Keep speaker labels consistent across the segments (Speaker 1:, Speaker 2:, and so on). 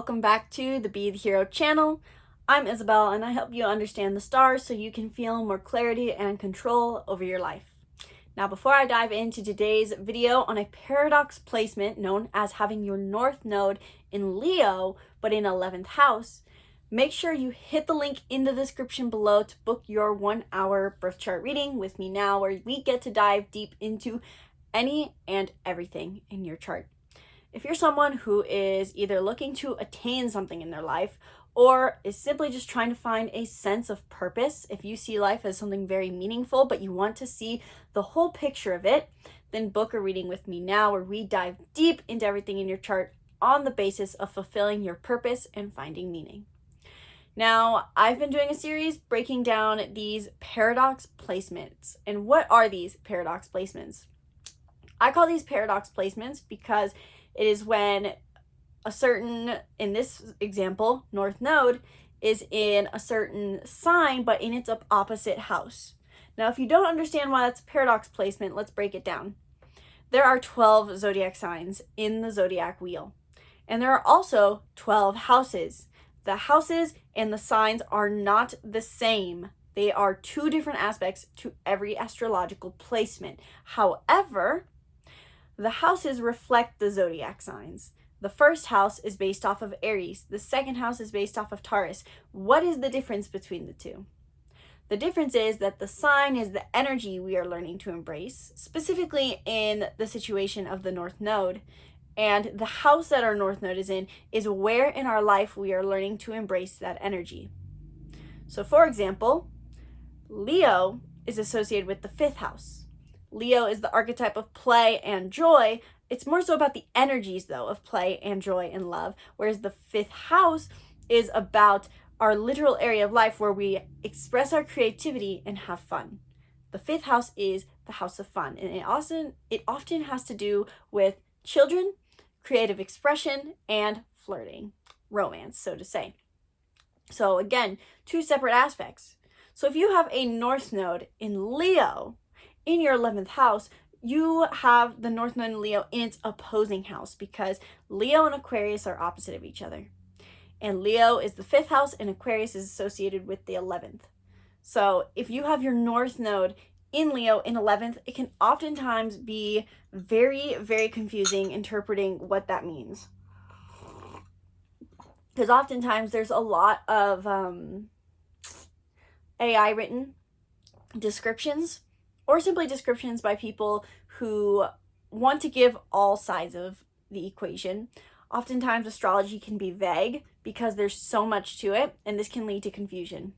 Speaker 1: Welcome back to the Be the Hero channel. I'm Isabel and I help you understand the stars so you can feel more clarity and control over your life. Now, before I dive into today's video on a paradox placement known as having your North Node in Leo but in 11th house, make sure you hit the link in the description below to book your 1-hour birth chart reading with me now, where we get to dive deep into any and everything in your chart. If you're someone who is either looking to attain something in their life or is simply just trying to find a sense of purpose, if you see life as something very meaningful but you want to see the whole picture of it, then book a reading with me now where we dive deep into everything in your chart on the basis of fulfilling your purpose and finding meaning. Now, I've been doing a series breaking down these paradox placements. And what are these paradox placements? I call these paradox placements because it is when a certain, in this example, North Node is in a certain sign, but in its opposite house. Now, if you don't understand why that's a paradox placement, let's break it down. There are 12 zodiac signs in the zodiac wheel, and there are also 12 houses. The houses and the signs are not the same. They are two different aspects to every astrological placement. However, the houses reflect the zodiac signs. The first house is based off of Aries. The second house is based off of Taurus. What is the difference between the two? The difference is that the sign is the energy we are learning to embrace, specifically in the situation of the North Node. And the house that our North Node is in is where in our life we are learning to embrace that energy. So for example, Leo is associated with the 5th house. Leo is the archetype of play and joy. It's more so about the energies, though, of play and joy and love, whereas the 5th house is about our literal area of life where we express our creativity and have fun. The 5th house is the house of fun, and it often has to do with children, creative expression, and flirting, romance, so to say. So again, two separate aspects. So if you have a North Node in Leo, in your 11th house, you have the North Node in Leo in its opposing house because Leo and Aquarius are opposite of each other. And Leo is the 5th house and Aquarius is associated with the 11th. So if you have your North Node in Leo in 11th, it can oftentimes be very, very confusing interpreting what that means. Because oftentimes there's a lot of AI written descriptions or simply descriptions by people who want to give all sides of the equation. Oftentimes, astrology can be vague because there's so much to it, and this can lead to confusion.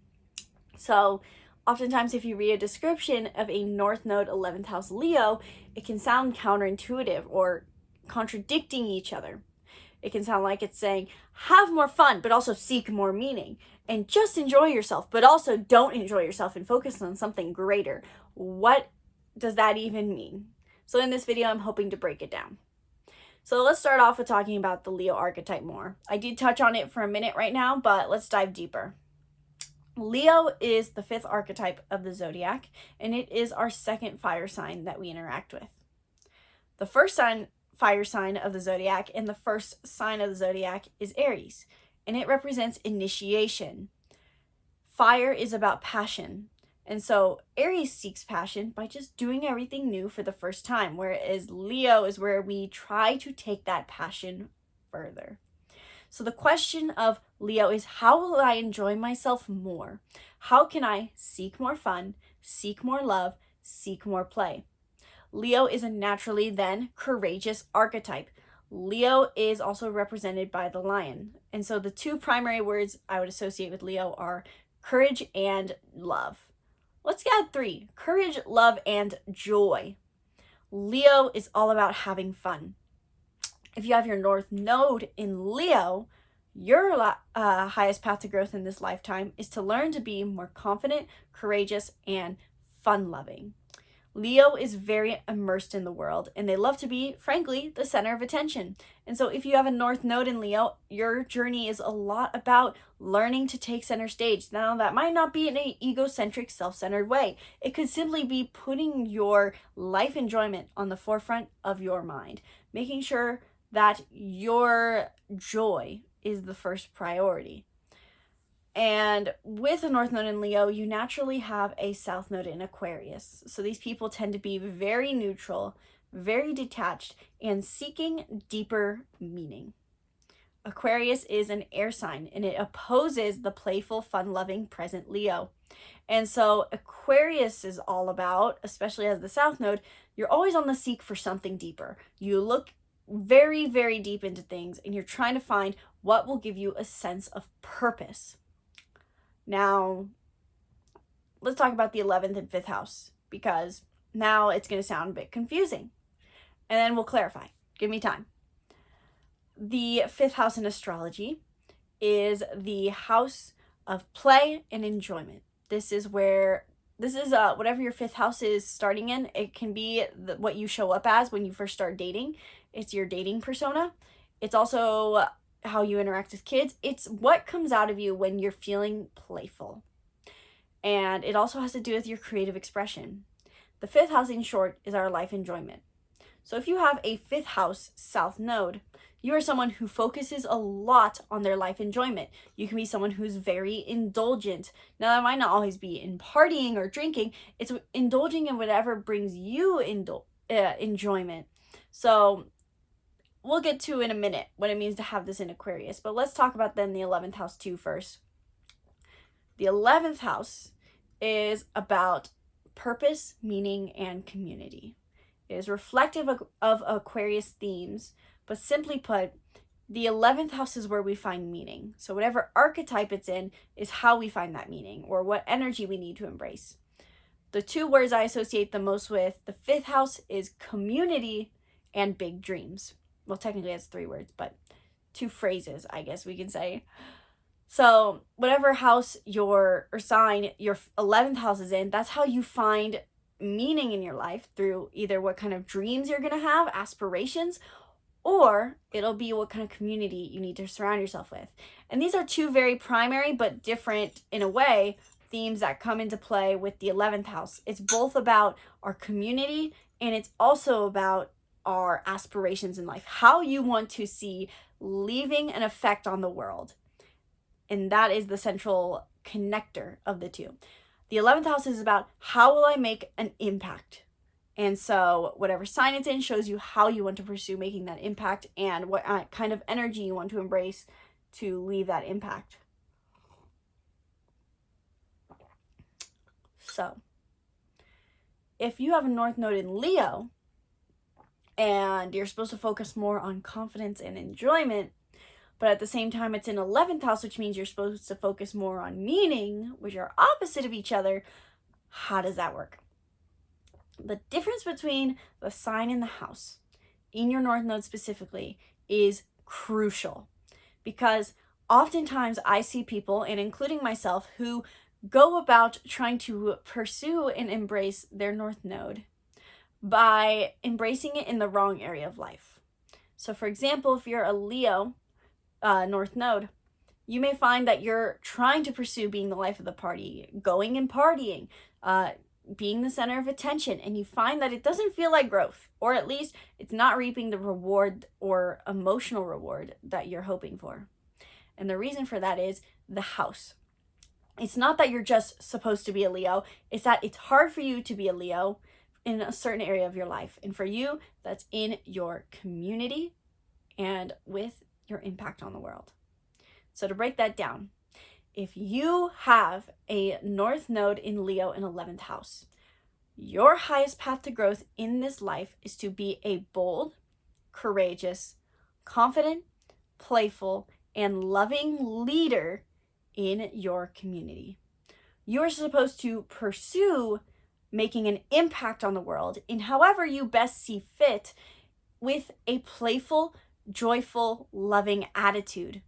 Speaker 1: So, oftentimes, if you read a description of a North Node 11th house Leo, it can sound counterintuitive or contradicting each other. It can sound like it's saying, have more fun, but also seek more meaning. And just enjoy yourself, but also don't enjoy yourself and focus on something greater. What does that even mean? So in this video, I'm hoping to break it down. So let's start off with talking about the Leo archetype more. I did touch on it for a minute right now, but let's dive deeper. Leo is the 5th archetype of the zodiac, and it is our second fire sign that we interact with. The first fire sign of the zodiac and the first sign of the zodiac is Aries, and it represents initiation. Fire is about passion. And so Aries seeks passion by just doing everything new for the first time, whereas Leo is where we try to take that passion further. So the question of Leo is, how will I enjoy myself more? How can I seek more fun, seek more love, seek more play? Leo is a naturally then courageous archetype. Leo is also represented by the lion. And so the two primary words I would associate with Leo are courage and love. Let's add 3, courage, love, and joy. Leo is all about having fun. If you have your North Node in Leo, your highest path to growth in this lifetime is to learn to be more confident, courageous, and fun-loving. Leo is very immersed in the world, and they love to be, frankly, the center of attention. And so if you have a North Node in Leo, your journey is a lot about learning to take center stage. Now, that might not be in an egocentric, self-centered way. It could simply be putting your life enjoyment on the forefront of your mind, making sure that your joy is the first priority. And with a North Node in Leo, you naturally have a South Node in Aquarius. So these people tend to be very neutral, very detached, and seeking deeper meaning. Aquarius is an air sign, and it opposes the playful, fun-loving present Leo. And so Aquarius is all about, especially as the South Node, you're always on the seek for something deeper. You look very, very deep into things, and you're trying to find what will give you a sense of purpose. Now, let's talk about the 11th and 5th house, because now it's going to sound a bit confusing. And then we'll clarify. Give me time. The 5th house in astrology is the house of play and enjoyment. This is whatever your 5th house is starting in. It can be what you show up as when you first start dating. It's your dating persona. It's also how you interact with kids. It's what comes out of you when you're feeling playful. And it also has to do with your creative expression. The 5th house, in short, is our life enjoyment. So if you have a 5th house South Node, you are someone who focuses a lot on their life enjoyment. You can be someone who's very indulgent. Now, that might not always be in partying or drinking. It's indulging in whatever brings you enjoyment. So we'll get to in a minute what it means to have this in Aquarius. But let's talk about then the 11th house too first. The 11th house is about purpose, meaning, and community. It is reflective of Aquarius themes, but simply put, the 11th house is where we find meaning. So whatever archetype it's in is how we find that meaning, or what energy we need to embrace. The two words I associate the most with the 5th house is community and big dreams. Well, technically that's 3 words, but 2 phrases, I guess we can say. So whatever house or sign your 11th house is in, that's how you find meaning in your life, through either what kind of dreams you're going to have, aspirations, or it'll be what kind of community you need to surround yourself with. And these are 2 very primary but different, in a way, themes that come into play with the 11th house. It's both about our community, and it's also about our aspirations in life, how you want to see leaving an effect on the world. And that is the central connector of the 2. The 11th house is about how will I make an impact? And so whatever sign it's in shows you how you want to pursue making that impact, and what kind of energy you want to embrace to leave that impact. So if you have a North Node in Leo and you're supposed to focus more on confidence and enjoyment, but at the same time it's in 11th house, which means you're supposed to focus more on meaning, which are opposite of each other, how does that work? The difference between the sign and the house, in your North Node specifically, is crucial. Because oftentimes I see people, and including myself, who go about trying to pursue and embrace their North Node by embracing it in the wrong area of life. So for example, if you're a Leo North Node, you may find that you're trying to pursue being the life of the party, going and partying, being the center of attention, and you find that it doesn't feel like growth, or at least it's not reaping the reward or emotional reward that you're hoping for. And the reason for that is the house. It's not that you're just supposed to be a Leo, it's that it's hard for you to be a Leo in a certain area of your life. And for you, that's in your community and with your impact on the world. So to break that down, if you have a North Node in Leo in 11th house, your highest path to growth in this life is to be a bold, courageous, confident, playful, and loving leader in your community. You're supposed to pursue making an impact on the world in however you best see fit, with a playful, joyful, loving attitude.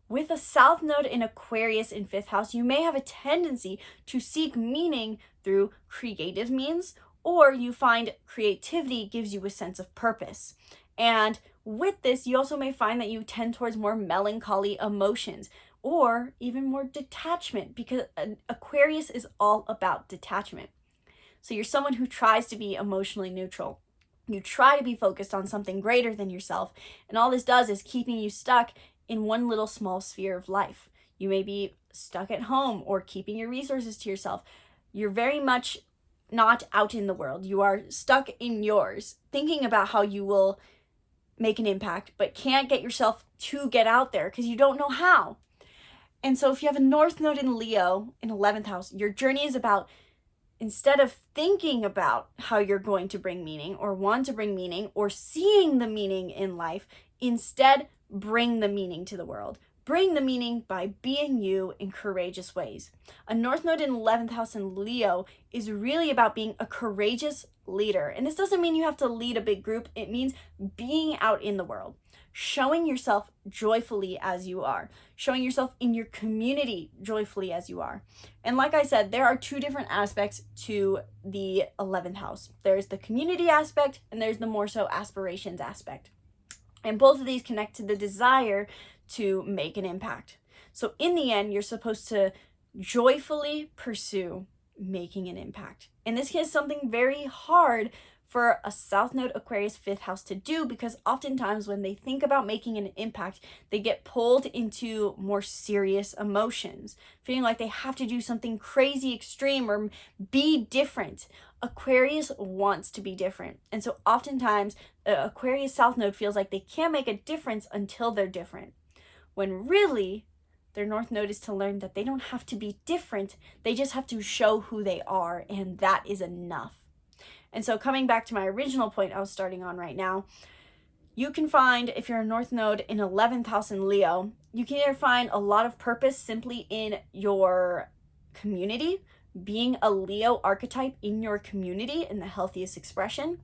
Speaker 1: With a South Node in Aquarius in 5th house, you may have a tendency to seek meaning through creative means, or you find creativity gives you a sense of purpose. And with this, you also may find that you tend towards more melancholy emotions, or even more detachment, because Aquarius is all about detachment. So you're someone who tries to be emotionally neutral. You try to be focused on something greater than yourself, and all this does is keeping you stuck in one little small sphere of life. You may be stuck at home or keeping your resources to yourself. You're very much not out in the world. You are stuck in yours, thinking about how you will make an impact, but can't get yourself to get out there because you don't know how. And so if you have a North Node in Leo in 11th house, your journey is about, instead of thinking about how you're going to bring meaning or want to bring meaning or seeing the meaning in life, instead bring the meaning to the world. Bring the meaning by being you in courageous ways. A North Node in 11th house in Leo is really about being a courageous leader. And this doesn't mean you have to lead a big group. It means being out in the world, showing yourself joyfully as you are, showing yourself in your community joyfully as you are. And like I said, there are two different aspects to the 11th house. There's the community aspect and there's the more so aspirations aspect. And both of these connect to the desire to make an impact. So in the end, you're supposed to joyfully pursue making an impact. And this is something very hard for a South Node Aquarius 5th house to do, because oftentimes when they think about making an impact, they get pulled into more serious emotions, feeling like they have to do something crazy extreme or be different. Aquarius wants to be different. And so oftentimes Aquarius South Node feels like they can't make a difference until they're different, when really their North Node is to learn that they don't have to be different. They just have to show who they are, and that is enough. And so coming back to my original point I was starting on right now, you can find, if you're a North Node in 11th house in Leo, you can either find a lot of purpose simply in your community, being a Leo archetype in your community in the healthiest expression,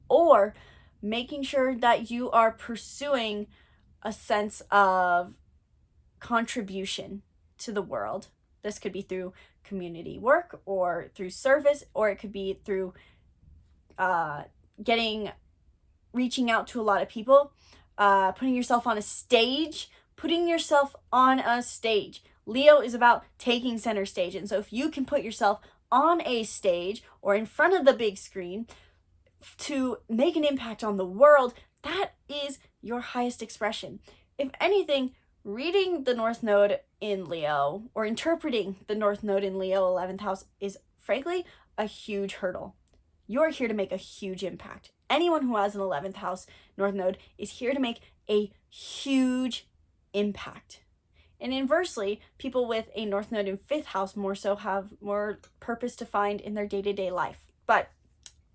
Speaker 1: or making sure that you are pursuing a sense of contribution to the world. This could be through community work or through service, or it could be through reaching out to a lot of people, putting yourself on a stage, Leo is about taking center stage. And so if you can put yourself on a stage or in front of the big screen to make an impact on the world, that is your highest expression. If anything, reading the North Node in Leo or interpreting the North Node in Leo 11th house is frankly a huge hurdle. You're here to make a huge impact. Anyone who has an 11th house North Node is here to make a huge impact. And inversely, people with a North Node in 5th house more so have more purpose to find in their day-to-day life. But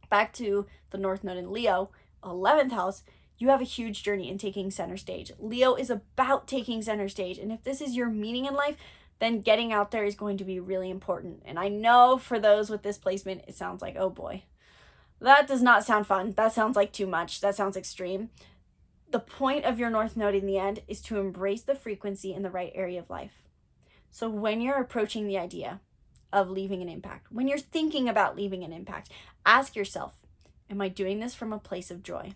Speaker 1: back to the North Node in Leo 11th house, you have a huge journey in taking center stage. Leo is about taking center stage. And if this is your meaning in life, then getting out there is going to be really important. And I know for those with this placement, it sounds like, oh boy, that does not sound fun. That sounds like too much. That sounds extreme. The point of your North Node in the end is to embrace the frequency in the right area of life. So when you're approaching the idea of leaving an impact, when you're thinking about leaving an impact, ask yourself, am I doing this from a place of joy?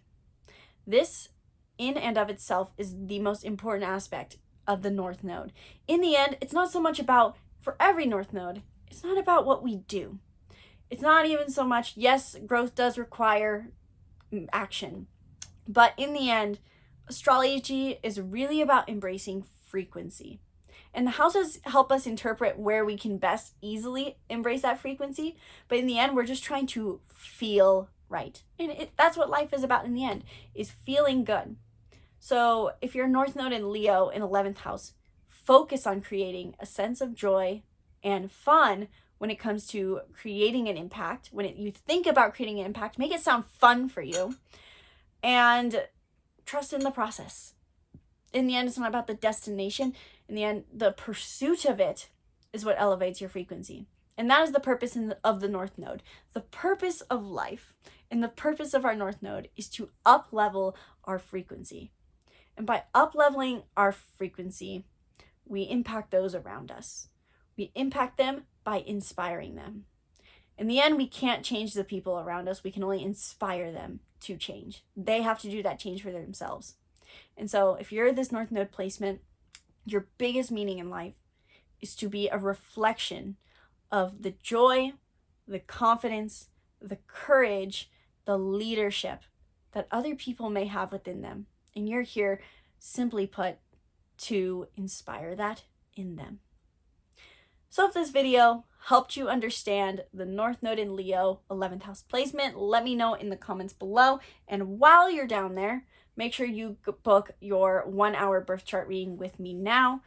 Speaker 1: This, in and of itself, is the most important aspect of the North Node. In the end, it's not so much about, for every North Node, it's not about what we do. It's not even so much, yes, growth does require action. But in the end, astrology is really about embracing frequency. And the houses help us interpret where we can best easily embrace that frequency. But in the end, we're just trying to feel right. And that's what life is about in the end, is feeling good. So if you're North Node in Leo in 11th house, focus on creating a sense of joy and fun when it comes to creating an impact. When you think about creating an impact, make it sound fun for you. And trust in the process. In the end, it's not about the destination. In the end, the pursuit of it is what elevates your frequency. And that is the purpose of the North Node. The purpose of life and the purpose of our North Node is to up-level our frequency. And by up-leveling our frequency, we impact those around us. We impact them by inspiring them. In the end, we can't change the people around us. We can only inspire them to change. They have to do that change for themselves. And so if you're this North Node placement, your biggest meaning in life is to be a reflection of the joy, the confidence, the courage, the leadership that other people may have within them. And you're here, simply put, to inspire that in them. So if this video helped you understand the North Node in Leo 11th house placement, let me know in the comments below. And while you're down there, make sure you book your 1-hour birth chart reading with me now.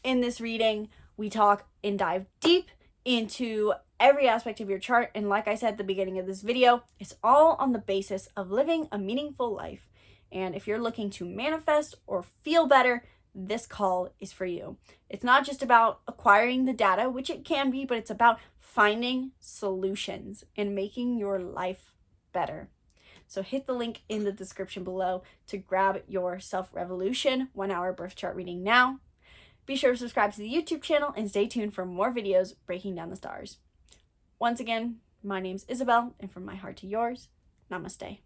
Speaker 1: In this reading, we talk and dive deep into every aspect of your chart. And like I said at the beginning of this video, it's all on the basis of living a meaningful life. And if you're looking to manifest or feel better, this call is for you. It's not just about acquiring the data, which it can be, but it's about finding solutions and making your life better. So hit the link in the description below to grab your Self-Revolution 1-hour birth chart reading now. Be sure to subscribe to the YouTube channel and stay tuned for more videos breaking down the stars. Once again, my name's Isabel, and from my heart to yours, namaste.